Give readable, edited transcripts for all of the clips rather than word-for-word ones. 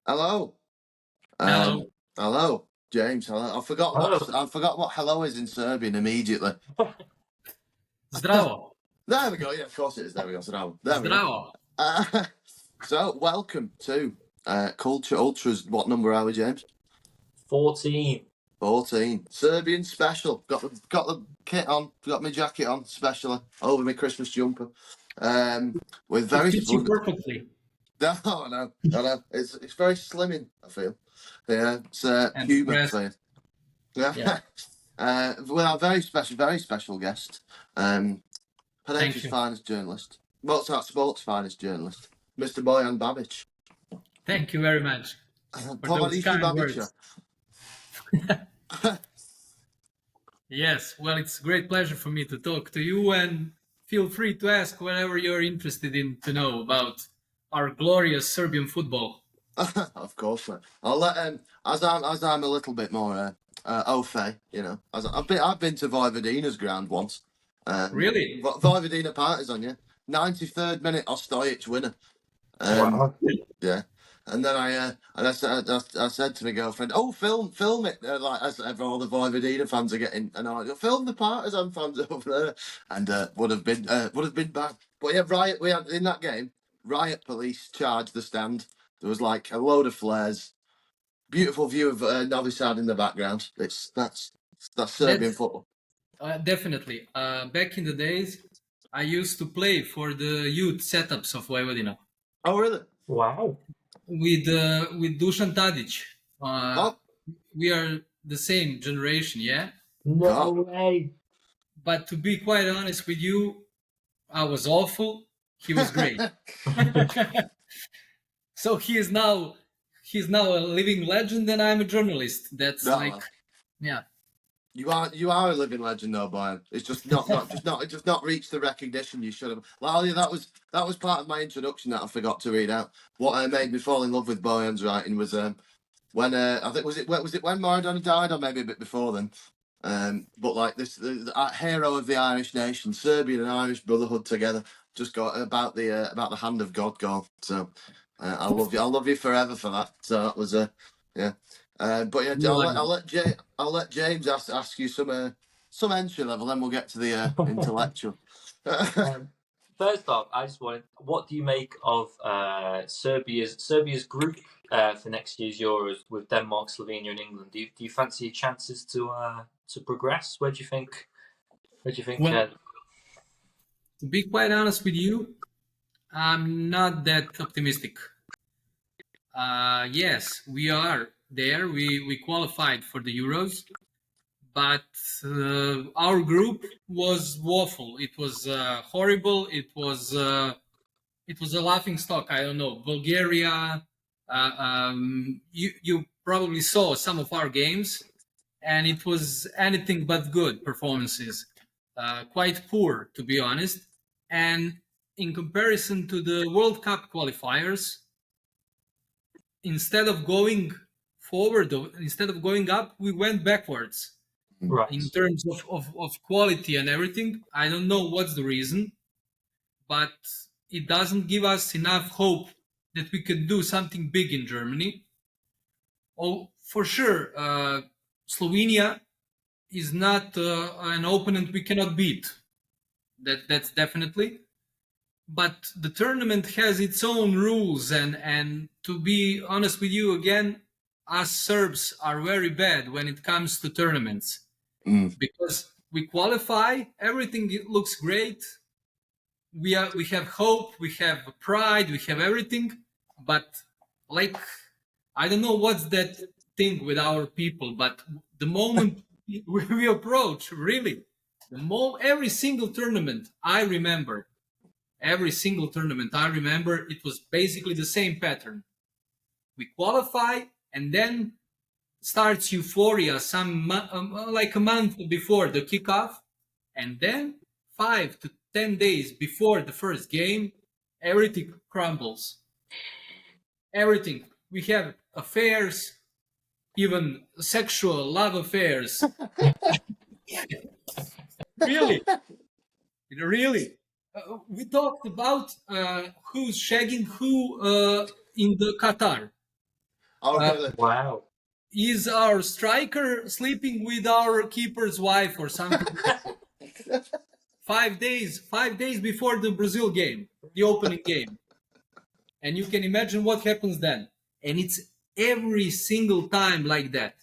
Hello. Um, Hello. hello, James. Hello. Hello. I forgot what hello is in Serbian immediately. Zdravo. There we go. Yeah, of course it is. There we go. So there we go. Zdravo. So welcome to Culture Ultras. What number are we, James? 14. 14. Serbian special. Got the kit on. Got my jacket on, especially over my Christmas jumper. With It very fits you perfectly. No, I know. It's very slimming, I feel. Yeah, it's And humour press. for you. Yeah. With our very special guest, Panetta's you. finest journalist, Mozart Sport's finest journalist, Mr. Bojan Babić. Thank you very much for those Povariši kind Babića. words. Yes, well, it's a great pleasure for me to talk to you, and feel free to ask whatever you're interested in to know about our glorious Serbian football. Of course, man. I'll let as I'm a little bit more au fait, you know. As I've been to Vojvodina's ground once. Really? Vojvodina Partizan, yeah. 93rd minute Ostojic winner. Wow. Yeah. And then I said to my girlfriend, "Oh, film it!" Like as all the Vojvodina fans are getting, and I go, "Film the Partizan fans over there," and would have been bad. But yeah, riot. We had in that game. Riot police charged the stand. There was like a load of flares. Beautiful view of Novi Sad in the background. That's Serbian football. Definitely. Back in the days, I used to play for the youth setups of Vojvodina. Oh, really? Wow. With Dusan Tadić. Oh, We are the same generation, yeah? No God. way. But to be quite honest with you, I was awful. He was great. So he's now a living legend, and I'm a journalist. That's No, like, yeah. You are a living legend though, Brian. It's just not reached the recognition you should have. Well, yeah, that was part of my introduction that I forgot to read out. What made me fall in love with Bojan's writing was when I think was it when Maradona died or maybe a bit before then. But like the hero of the Irish nation, Serbian and Irish brotherhood together, just got about the hand of God goal. So I love you forever for that. So that was yeah. But yeah, I'll let James ask you some entry level, then we'll get to the intellectual. First off, I just wanted, what do you make of Serbia's group for next year's Euros with Denmark, Slovenia, and England? Do you fancy your chances to progress? Where do you think? Well, to be quite honest with you, I'm not that optimistic. Yes, we are there. We qualified for the Euros, but our group was woeful. It was horrible. It was a laughing stock. I don't know. Bulgaria. You probably saw some of our games, and it was anything but good performances. Quite poor, to be honest. And in comparison to the World Cup qualifiers, instead of going forward, instead of going up, we went backwards. Right. In terms of quality and everything. I don't know what's the reason, but it doesn't give us enough hope that we can do something big in Germany. Oh, for sure, Slovenia is not an opponent we cannot beat. That's definitely. But the tournament has its own rules, and to be honest with you, again, us Serbs are very bad when it comes to tournaments. Because we qualify, everything looks great. We have hope, we have pride, we have everything, but like, I don't know what's that thing with our people, but the moment we approach, really, every single tournament I remember, it was basically the same pattern. We qualify, and then starts euphoria like a month before the kickoff, and then 5 to 10 days before the first game, everything crumbles. Everything. We have affairs, even sexual love affairs. Really. We talked about who's shagging who in the Qatar. Oh, really? Wow. Is our striker sleeping with our keeper's wife or something? 5 days before the Brazil game, the opening game. And you can imagine what happens then. And it's every single time like that.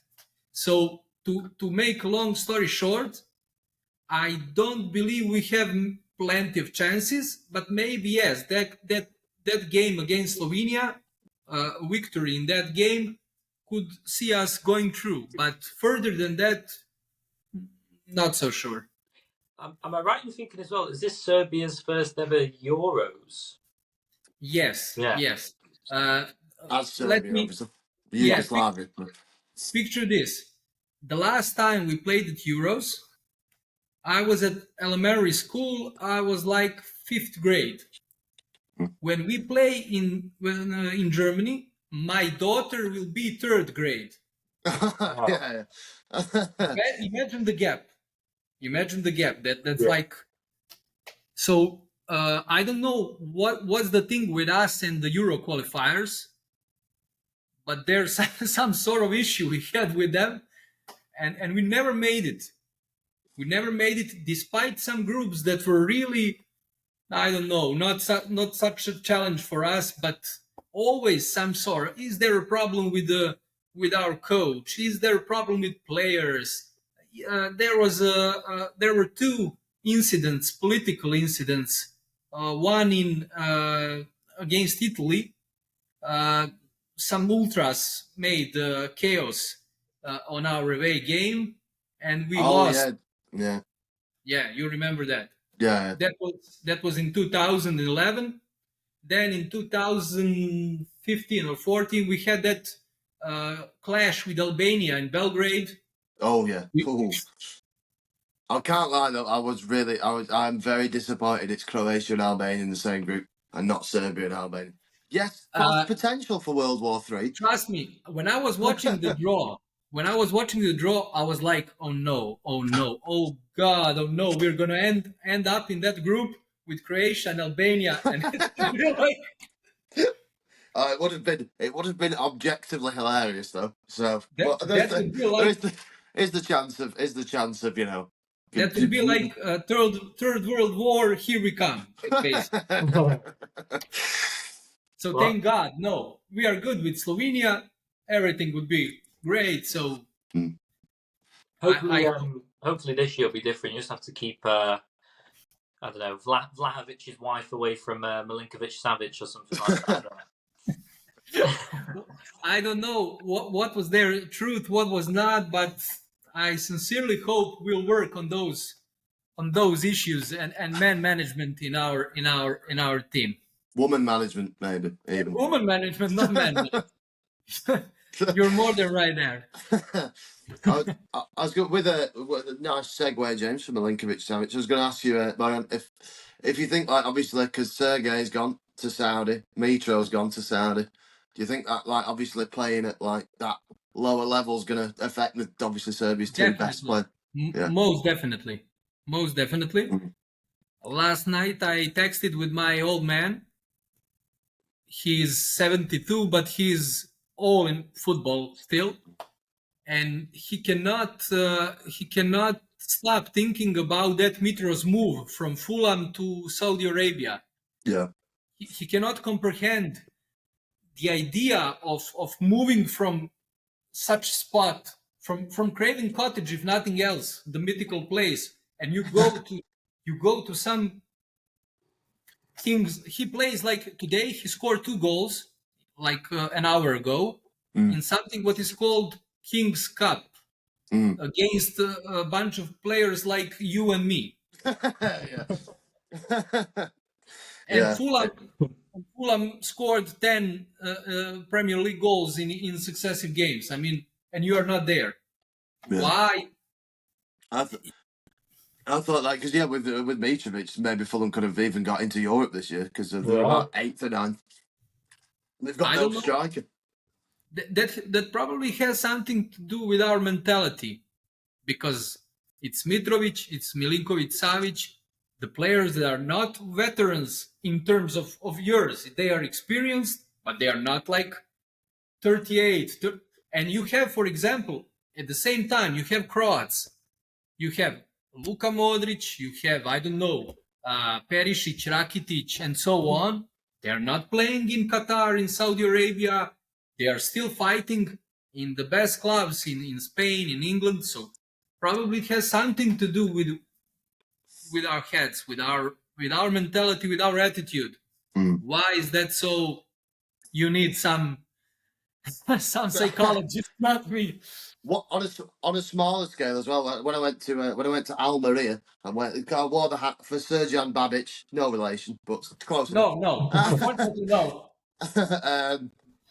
So to make a long story short, I don't believe we have plenty of chances, but maybe yes, that game against Slovenia, victory in that game could see us going through. But further than that, not so sure. Am I right in thinking as well? Is this Serbia's first ever Euros? Yes, Yeah. yes. As Let Serbia, me, obviously. yeah, Yugoslavia. picture this. The last time we played at Euros, I was at elementary school. I was like 5th grade. When we play in Germany, my daughter will be 3rd grade. Yeah. Imagine the gap. Imagine the gap. That's Yeah. like. So I don't know what's the thing with us and the Euro qualifiers, but there's some sort of issue we had with them, and we never made it. We never made it, despite some groups that were really, I don't know, not such a challenge for us, but always some sort. Is there a problem with our coach? Is there a problem with players? There were 2 incidents, political incidents. One in against Italy. Some ultras made chaos on our away game, and we lost. Yeah. Yeah, you remember that. Yeah. That was in 2011. Then in 2015 or 14, we had that clash with Albania in Belgrade. Oh, yeah. Ooh. I can't lie though. I'm very disappointed. It's Croatia and Albania in the same group, and not Serbia and Albania. Yes, potential for World War III. Trust me, when I was watching the draw, I was like, oh no, oh God, oh no, we're gonna end up in that group with Croatia and Albania, and we're like, It would have been objectively hilarious though. So that would be like is the chance of that would be like third World War. Here we come, basically. So thank God, no, we are good with Slovenia. Everything would be great. So hopefully, hopefully this year will be different. You just have to keep, I don't know, Vlahovic's wife away from Milinkovic Savic or something like that. I don't know what was their truth, what was not, but I sincerely hope we'll work on those issues and man management in our team. Woman management, maybe even. Woman management, not man management. You're more than right there. I was good with a nice segue, James, from Milinkovic Savic. I was going to ask you, Bojan, if you think, like, obviously, because Sergei's gone to Saudi, Mitro's gone to Saudi, do you think that, like, obviously playing at like that lower level is going to affect obviously Serbia's 2 best players? Yeah. Most definitely. Mm-hmm. Last night I texted with my old man. He's 72, but he's all in football still, and he cannot stop thinking about that Mitro's move from Fulham to Saudi Arabia. Yeah. He cannot comprehend the idea of moving from such spot, from Craven Cottage, if nothing else, the mythical place, and you go to some things. He plays like today. He scored 2 goals like an hour ago in something what is called King's Cup against a bunch of players like you and me. Yeah. And Yeah. Fulham scored 10 Premier League goals in successive games. I mean, and you are not there. Yeah. Why? I thought like because with Mitrovic, maybe Fulham could have even got into Europe this year because they're about 8th or 9th. They've got no striker. That probably has something to do with our mentality, because it's Mitrovic, it's Milinkovic Savic, the players that are not veterans in terms of years. They are experienced, but they are not like 38. And you have, for example, at the same time, you have Croats. You have Luka Modric, you have, I don't know, Perisic, Rakitic, and so on. They're not playing in Qatar, in Saudi Arabia. They are still fighting in the best clubs in Spain, in England. So probably it has something to do with our heads, with our mentality, with our attitude. Why is that so? You need some psychologist, not me. What on a smaller scale as well? When I went to Almeria, I wore the hat for Serbian Babić. No relation, but close enough. No, unfortunately, no.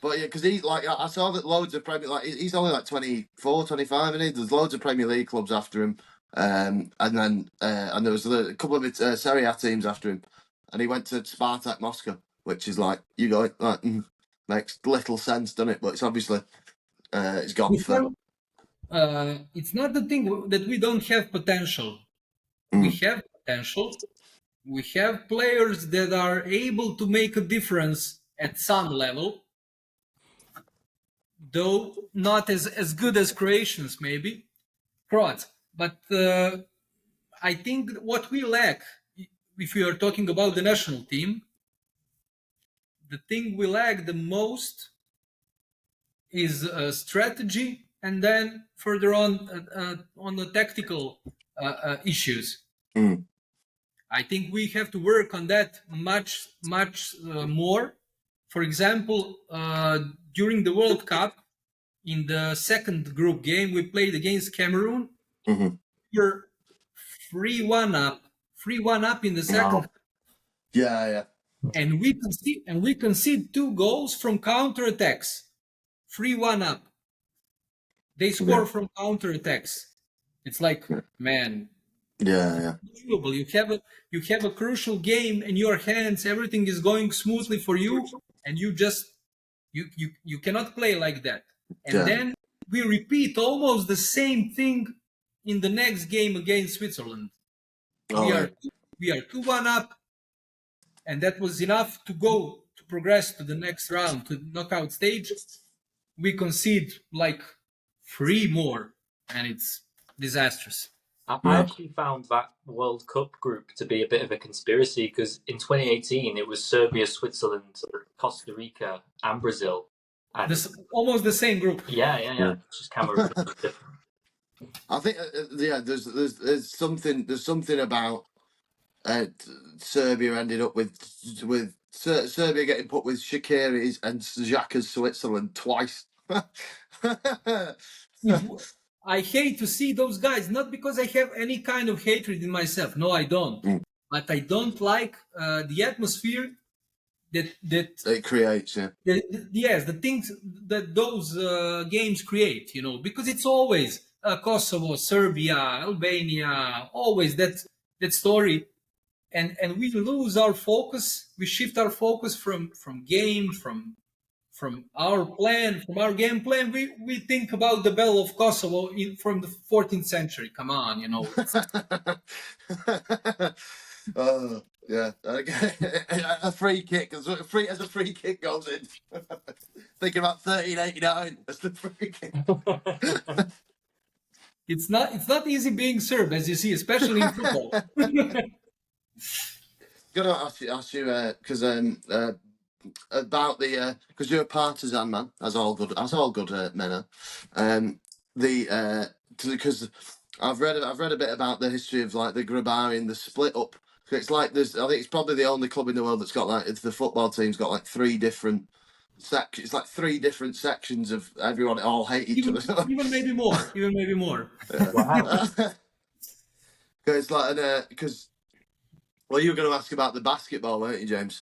But yeah, because he I saw that loads of Premier he's only like 24, 25, and there's loads of Premier League clubs after him, and then and there was a couple of Serie A teams after him, and he went to Spartak Moscow, which is like makes little sense, doesn't it? But it's obviously it's gone for. It's not the thing that we don't have potential. We have potential. We have players that are able to make a difference at some level, though not as good as Croatians, maybe. Croats. But I think what we lack, if we are talking about the national team, the thing we lack the most is strategy, and then further on the tactical issues. I think we have to work on that much more. For example, during the World Cup, in the second group game, we played against Cameroon. We were 3-1 up in the second. Wow. Yeah. And we concede 2 goals from counterattacks. 3-1 up. They score from counterattacks. It's like, man. Yeah. You have a crucial game in your hands. Everything is going smoothly for you, and you just you cannot play like that. And then we repeat almost the same thing in the next game against Switzerland. We are 2-1 up, and that was enough to progress to the next round, to the knockout stage. We concede like 3 more, and it's disastrous. I actually found that World Cup group to be a bit of a conspiracy, because in 2018 it was Serbia, Switzerland, Costa Rica, and Brazil. And almost the same group. Yeah. Just Cameroon was different. I think there's something about Serbia ended up with Serbia getting put with Shaqiri's and Xhaka's Switzerland twice. I hate to see those guys, not because I have any kind of hatred in myself. No, I don't. But I don't like the atmosphere that it creates. The things that those games create. Because it's always Kosovo, Serbia, Albania, always that story, and we lose our focus. We shift our focus from game, from our plan, from our game plan. We think about the Battle of Kosovo from the 14th century. Come on, Oh yeah, a free kick as a free kick goes in. Thinking about 1389 as the free kick. It's not easy being Serb, as you see, especially in football. Gonna ask you because about because you're a partisan man, as all good men are. Because I've read a bit about the history of like the Grabari and the split up. It's like I think it's probably the only club in the world that's got like the football team's got like 3 different sections. It's like 3 different sections of everyone all hate each other. Even maybe more. Yeah. Wow. It's like because you were going to ask about the basketball, weren't you, James?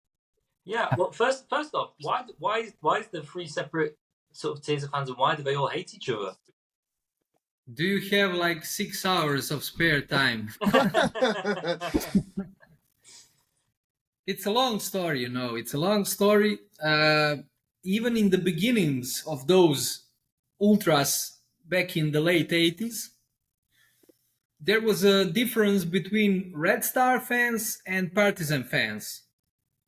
Yeah. Well, first off, why is there 3 separate sort of tiers of fans, and why do they all hate each other? Do you have like 6 hours of spare time? It's a long story, It's a long story. Even in the beginnings of those ultras back in the late 80s, there was a difference between Red Star fans and Partizan fans.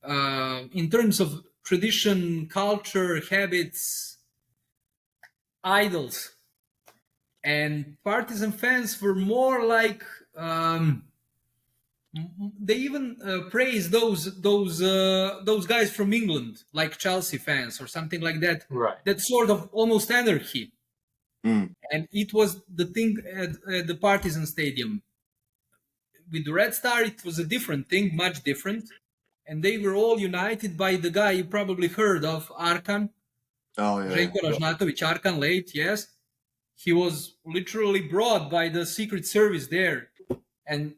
In terms of tradition, culture, habits, idols, and Partizan fans were more like they even praised those guys from England, like Chelsea fans or something like that. Right. That sort of almost anarchy, Mm. and it was the thing at the Partizan Stadium. With the Red Star, it was a different thing, much different, and they were all united by the guy you probably heard of, Arkan. Oh yeah. Željko Ražnatović, Arkan, late, yes. He was literally brought by the Secret Service there, and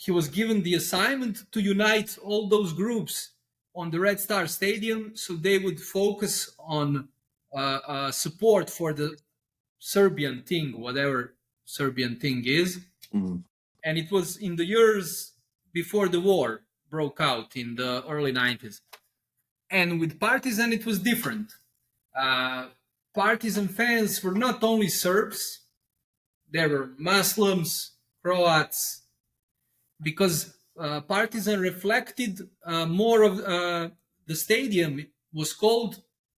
he was given the assignment to unite all those groups on the Red Star Stadium so they would focus on support for the Serbian thing, whatever Serbian thing is. Mm. And it was in the years before the war broke out in the early 90s. And with Partizan, it was different. Partizan fans were not only Serbs, there were Muslims, Croats, because Partizan reflected more of the stadium was called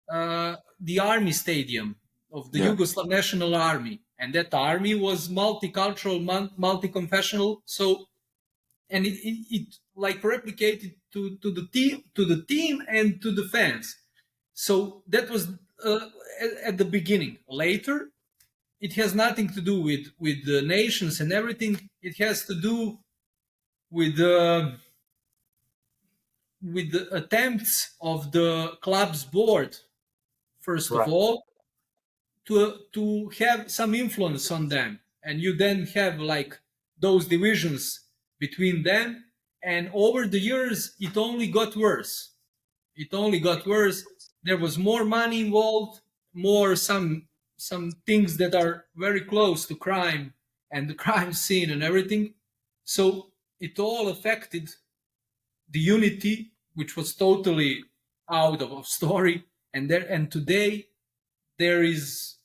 the Army Stadium of the Yugoslav National Army, and that army was multicultural, multi-confessional. So, and it like replicated to the team and to the fans. So that was at the beginning. Later, it has nothing to do with the nations and everything. It has to do with the attempts of the club's board, first of all, to have some influence on them, and you then have like those divisions between them, and over the years it only got worse. There was more money involved, more some things that are very close to crime and the crime scene and everything. So it all affected the unity, which was totally out of story. And today there is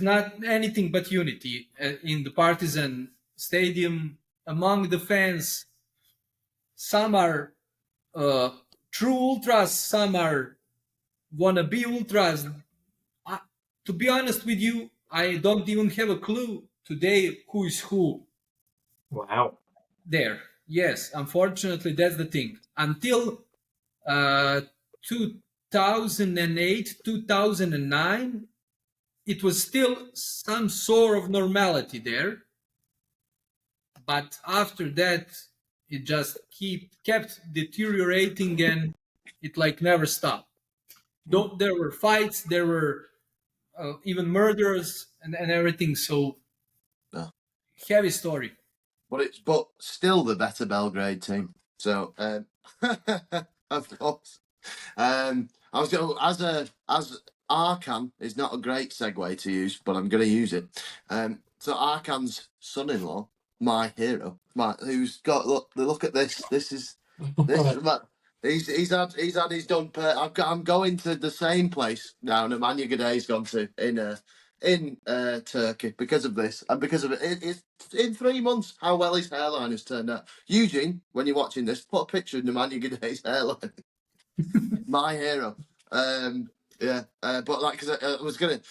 not anything but unity in the Partizan Stadium among the fans. Some are true ultras, some are wannabe ultras. To be honest with you, I don't even have a clue today who is who. Wow. There. Yes, unfortunately, that's the thing. Until 2008, 2009, it was still some sort of normality there. But after that, it just kept deteriorating, and it like never stopped. There were fights, there were even murders and everything. So heavy story. But still the better Belgrade team. So of course, I was going as Arkan is not a great segue to use, but I'm going to use it. So Arkan's son-in-law, my hero, who's got look at this. This is he's had his done. I'm going to the same place now. Nemanja Gaday's gone to in Turkey because of this, and because of it. It's in 3 months how well his hairline has turned out. Eugene, when you're watching this, put a picture of Nemanja Gaday's hairline. My hero. But like, because I was gonna.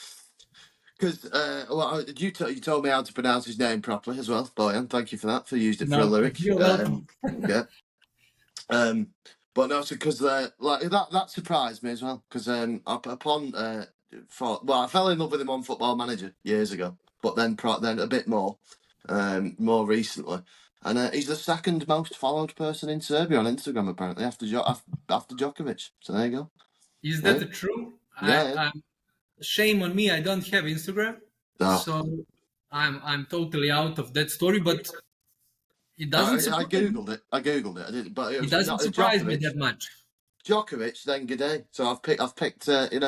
Because you told me how to pronounce his name properly as well, Bojan. Thank you for that. For used it for a lyric. You're welcome. Yeah. But no, because like that surprised me as well. Because I fell in love with him on Football Manager years ago, but then a bit more recently, and he's the second most followed person in Serbia on Instagram apparently after Djokovic. So there you go. Is that true? Yeah. Shame on me, I don't have Instagram, so I'm totally out of that story. But it doesn't. I googled it. I didn't, but it doesn't surprise me that much. Djokovic, then Gday. So I've picked. There you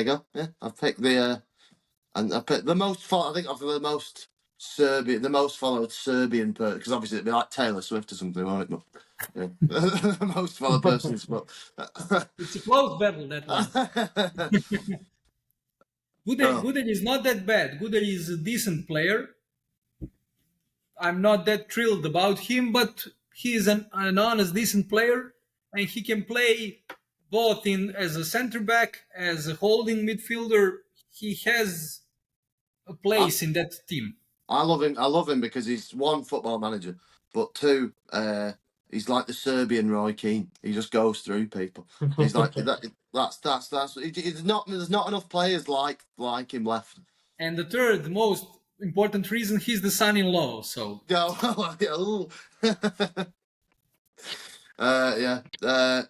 go. Yeah, I've picked the and I picked the most. I think of the most the most followed Serbian person, because obviously it'd be like Taylor Swift or something, won't it? But yeah, the most followed person. But it's a close battle, that one. Gudel is not that bad. Gudel is a decent player. I'm not that thrilled about him, but he is an honest, decent player, and he can play both as a center back, as a holding midfielder. he has a place in that team. I love him. I love him because he's one, football manager, but two, he's like the Serbian Roy Keane. He just goes through people. He's like that. That's. There's not enough players like him left. And the third most important reason, he's the son-in-law. So yeah.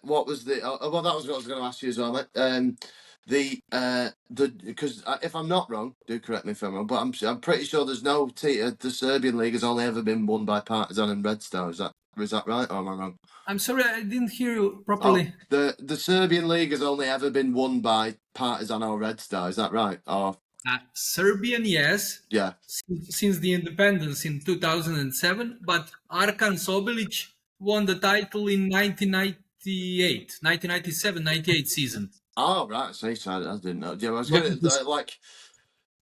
What was the? Well, that was what I was going to ask you as well, mate. Because if I'm not wrong, do correct me if I'm wrong, but I'm pretty sure there's no the Serbian league has only ever been won by Partizan and Red Star. Is that right, or am I wrong? I'm sorry, I didn't hear you properly. The Serbian league has only ever been won by Partizan or Red Star. Is that right? Or Serbian, yes. Yeah. Since the independence in 2007, but Arkan Sobilic won the title in 1997-98 season. Oh right, so I didn't know. Yeah, I was gonna like.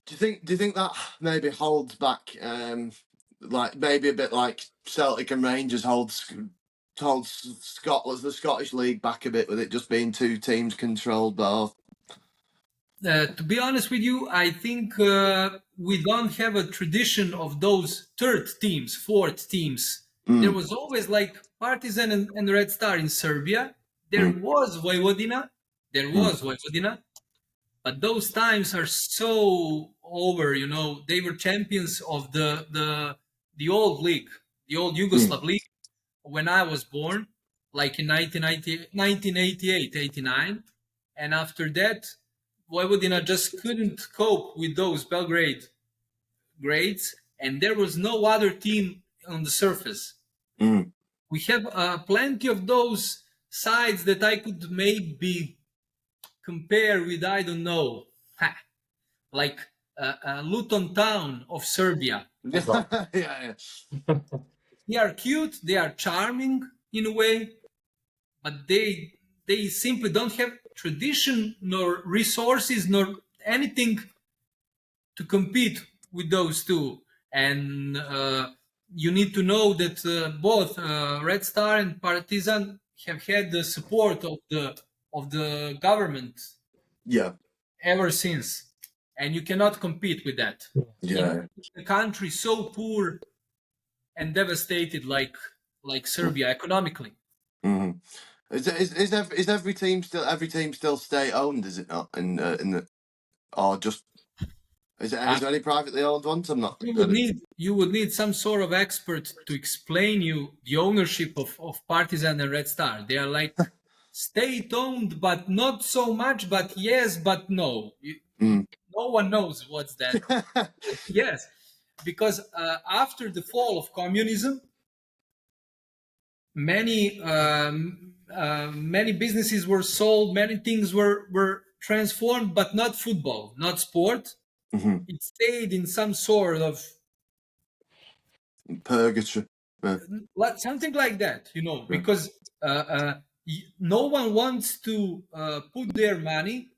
Do you think that maybe holds back, like maybe a bit like Celtic and Rangers holds the Scottish League back a bit with it just being two teams controlled by. To be honest with you, I think we don't have a tradition of those third teams, fourth teams. There was always like Partizan and Red Star in Serbia. There was Vojvodina. But those times are so over, They were champions of the old league, the old Yugoslav league, when I was born, like in 1988, 89. And after that, Vojvodina just couldn't cope with those Belgrade grades, and there was no other team on the surface. We have plenty of those sides that I could maybe compare with, I don't know, like Luton Town of Serbia. Yeah. They are cute, they are charming in a way, but they simply don't have tradition nor resources nor anything to compete with those two. And you need to know that both Red Star and Partizan have had the support of the government. Yeah. Ever since, and you cannot compete with that. Yeah. In a country so poor and devastated like Serbia economically. Mm-hmm. Is every team still state owned? Is it not? In the or just is there any privately owned ones? I'm not. You would need some sort of expert to explain you the ownership of Partizan and Red Star. They are like state owned, but not so much. But yes, but no. No one knows what's that. Yes, because after the fall of communism, many businesses were sold, many things were transformed, but not football, not sport. It stayed in some sort of purgatory, something like that, because no one wants to put their money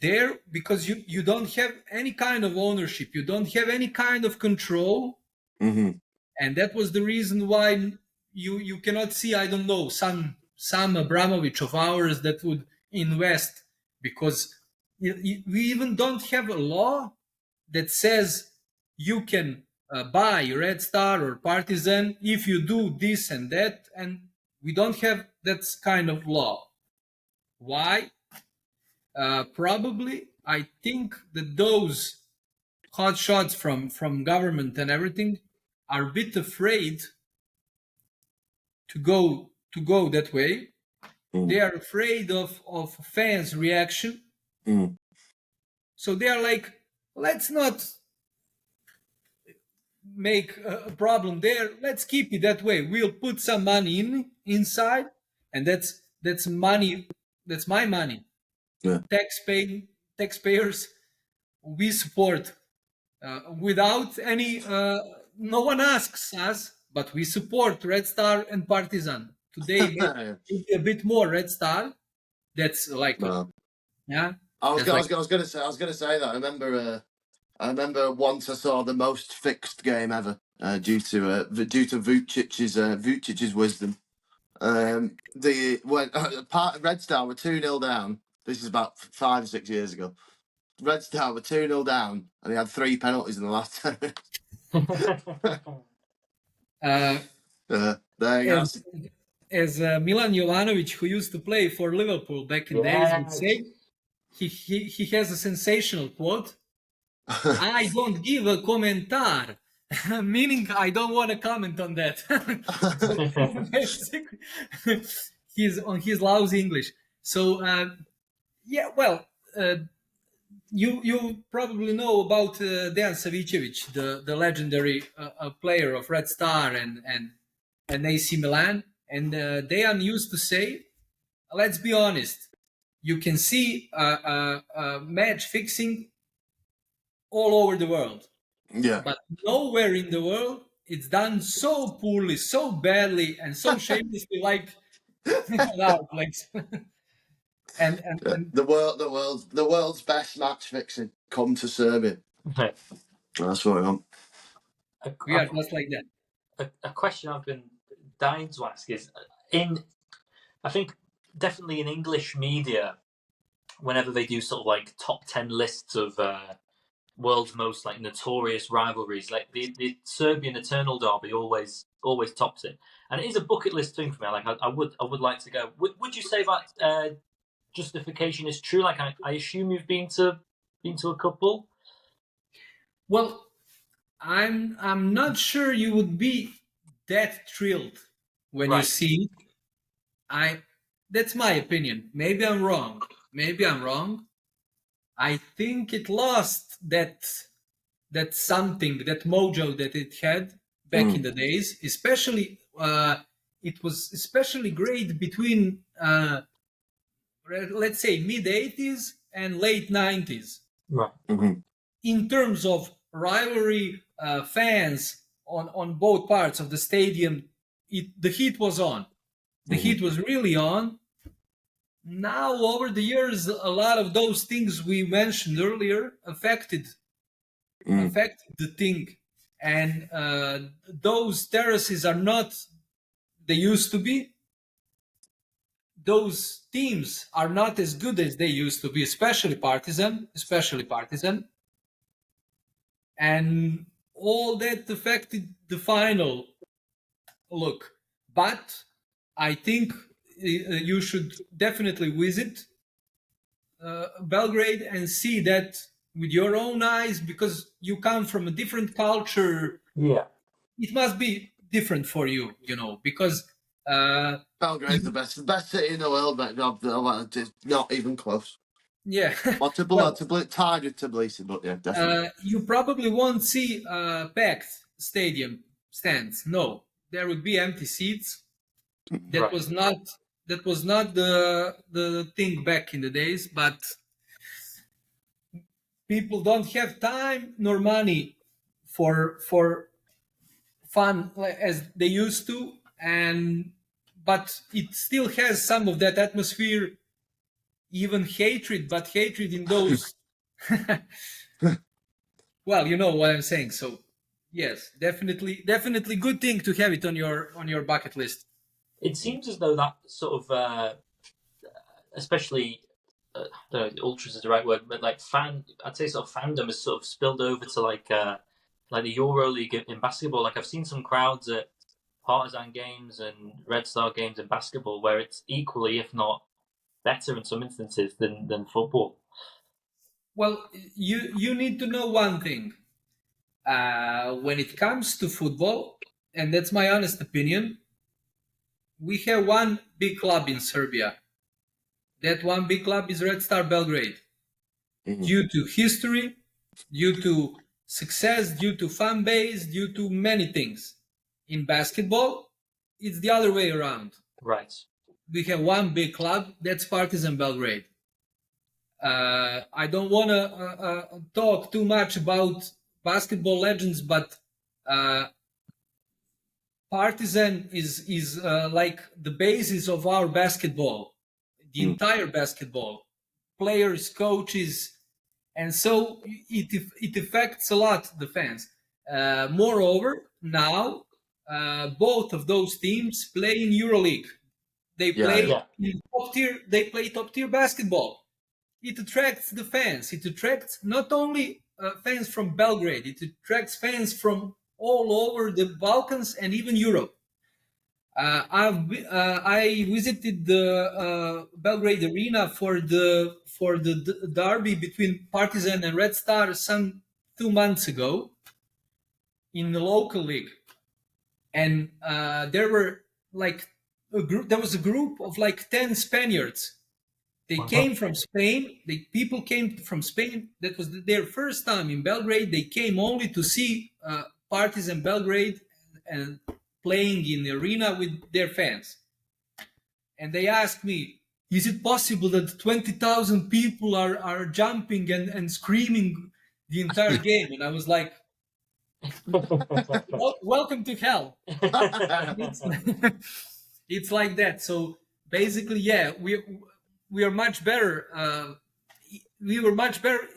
there because you don't have any kind of ownership, you don't have any kind of control, and that was the reason why you cannot see, I don't know, some Abramovich of ours that would invest, because we even don't have a law that says you can buy Red Star or Partizan if you do this and that, and we don't have that kind of law. Why? Probably, I think that those hot shots from government and everything are a bit afraid to go that way. They are afraid of fans' reaction. So they are like, let's not make a problem there. Let's keep it that way. We'll put some money inside, and that's money. That's my money. Yeah. Taxpayers, we support without any. No one asks us, but we support Red Star and Partizan. Today, maybe a bit more Red Star. That's like, yeah. I was going to say that. I remember once I saw the most fixed game ever due to Vucic's wisdom. When Red Star were 2-0 down. This is about 5 or 6 years ago. Red Star were 2-0 down, and they had 3 penalties in the last 10 minutes. There you go. As Milan Jovanovic, who used to play for Liverpool back in days, would say, he has a sensational quote. I don't give a commentar, meaning I don't want to comment on that. He's on his lousy English. So yeah, well, you probably know about Dejan Savicevic, the legendary player of Red Star and AC Milan. And Dejan used to say, let's be honest, you can see match fixing all over the world. Yeah. But nowhere in the world it's done so poorly, so badly, and so shamelessly like in our place. and The world's best match fixing come to Serbia. That's what I want. We are just like that. A question I've been dying to ask is, I think definitely in English media, whenever they do sort of like top 10 lists of world's most like notorious rivalries, like the Serbian Eternal Derby always tops it, and it is a bucket list thing for me. Like I would like to go. Would you say that justification is true? Like I assume you've been to a couple. Well, I'm not sure you would be that thrilled when you see. That's my opinion. Maybe I'm wrong. I think it lost that something, that mojo that it had back in the days. Especially, it was especially great between let's say mid 80s and late 90s. Right. Mm-hmm. In terms of rivalry, fans on both parts of the stadium, the heat was on. The heat was really on. Now, over the years, a lot of those things we mentioned earlier affected the thing, and those terraces are not they used to be. Those teams are not as good as they used to be, especially Partizan, and all that affected the final look. But I think you should definitely visit Belgrade and see that with your own eyes, because you come from a different culture. Yeah, it must be different for you, because Belgrade's the best city in the world, but it's not even close. Yeah. Well, tied with Tbilisi, but yeah, definitely. You probably won't see packed stadium stands. No, there would be empty seats. That was not the thing back in the days, but people don't have time nor money for fun as they used to, but it still has some of that atmosphere, even hatred, but hatred in those well, you know what I'm saying. So yes, definitely good thing to have it on your bucket list. It seems as though that sort of especially I don't know, ultras is the right word, but like I'd say sort of fandom has sort of spilled over to like the EuroLeague in basketball. Like I've seen some crowds at Partizan games and Red Star games in basketball where it's equally, if not better in some instances than football. Well, you need to know one thing. When it comes to football, and that's my honest opinion, we have one big club in Serbia. That one big club is Red Star Belgrade. Mm-hmm. Due to history, due to success, due to fan base, due to many things. In basketball, it's the other way around. Right. We have one big club, that's Partizan Belgrade. I don't want to talk too much about basketball legends, but Partizan is like the basis of our basketball, the entire basketball, players, coaches, and so it affects a lot the fans. Moreover, now both of those teams play in EuroLeague. They play in top tier. They play top tier basketball. it attracts the fans. It attracts not only fans from Belgrade, it attracts fans from all over the Balkans and even Europe. I visited the Belgrade arena for the derby between Partizan and Red Star some 2 months ago in the local league, and there were like there was a group of like 10 Spaniards. They came from Spain. People came from Spain. That was their first time in Belgrade. They came only to see Partizan Belgrade and playing in the arena with their fans. And they asked me, is it possible that 20,000 people are jumping and screaming the entire game? And I was like, welcome to hell. It's like that. So basically, yeah, we are much better. We were much better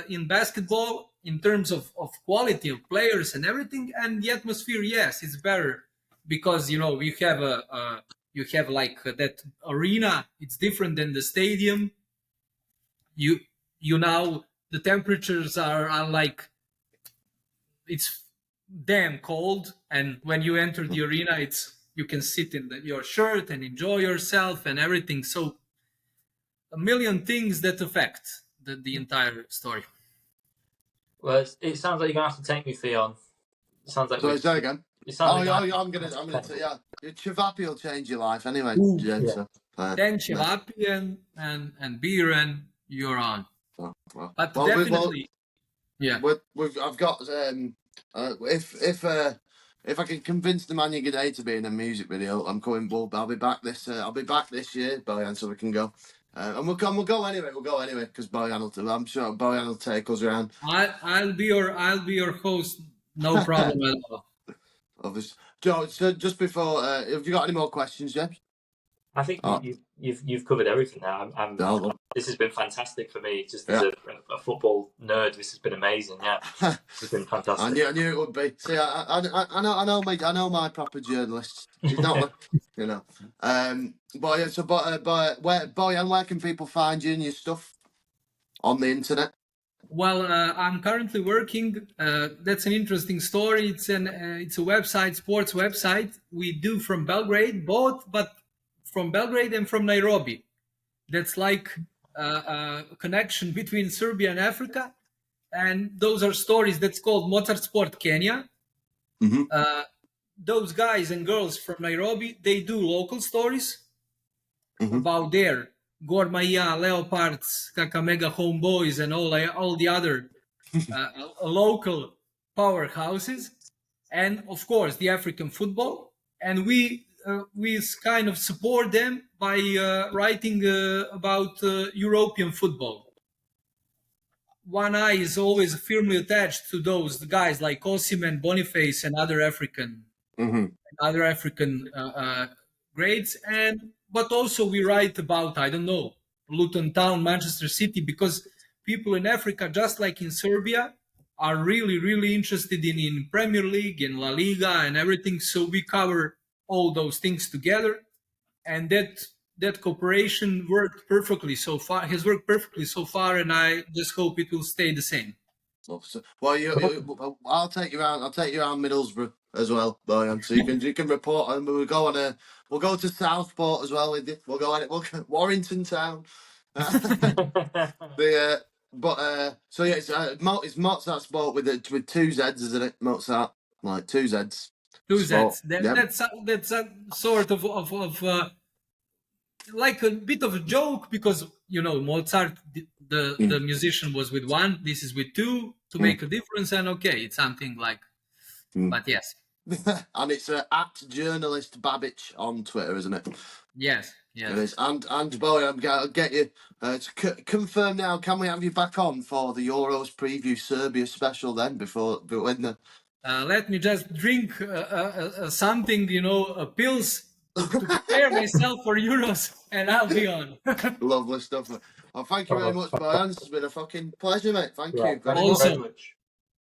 in basketball in terms of quality of players and everything, and the atmosphere, yes, it's better because you have you have like that arena. It's different than the stadium. You now the temperatures are like, it's damn cold, and when you enter the arena, you can sit in your shirt and enjoy yourself and everything. So a million things that affect the entire story. Well, it sounds like you're gonna have to take me, Theon. It sounds like. Sorry, say again. It sounds like I'm gonna yeah. Chivapi will change your life anyway. Ooh, So, then Chivapi and beer and you're on. Well, But definitely, yeah. I've got if I can convince the Man G'day to be in a music video, I'm coming. I'll be back this year, Bojan, so we can go. And we'll go anyway. We'll go anyway because I'm sure Bojan will take us around. I'll be your host. No problem at all. Obviously, Joe. So just before, have you got any more questions, James? I think you've covered everything now. This has been fantastic for me. Just as a football nerd, this has been amazing. Yeah, it's been fantastic. I knew it would be. See, I know my proper journalists. He's not, you know. Bojan, where can people find you and your stuff on the internet? Well, I'm currently working. That's an interesting story. It's a website, sports website. We do from Belgrade, but from Belgrade and from Nairobi. That's like a connection between Serbia and Africa. And those are stories that's called Mozart Sport Kenya. Mm-hmm. Those guys and girls from Nairobi, they do local stories about their Gor Mahia, Leopards, Kakamega Homeboys, and all the other local powerhouses. And of course, the African football. And we kind of support them by writing about European football. One eye is always firmly attached to those guys like Osimhen, Boniface, and other African grades. But also we write about, I don't know, Luton Town, Manchester City, because people in Africa, just like in Serbia, are really, really interested in Premier League and La Liga and everything. So we cover all those things together, and that cooperation worked perfectly so far. Has worked perfectly so far, and I just hope it will stay the same. Well, I'll take you around. I'll take you around Middlesbrough as well, Bojan. So you can report, and we'll go to Southport as well. We'll go Warrington Town. So yeah, it's Mozart Sport with two Z's, isn't it? Mozart, like two Z's. Two Z's. That's a sort of like a bit of a joke, because Mozart, the musician, was with one. This is with two to make a difference, and okay, it's something like. But yes. And it's at journalist Babić on Twitter, isn't it? Yes. It is. And Bojan, I'll get you to confirm now. Can we have you back on for the Euros preview Serbia special then? Before when the. Let me just drink something, pills to prepare myself for Euros, and I'll be on. Lovely stuff. Well, thank you very much, Bojan. It's been a fucking pleasure, mate. Thank you very much.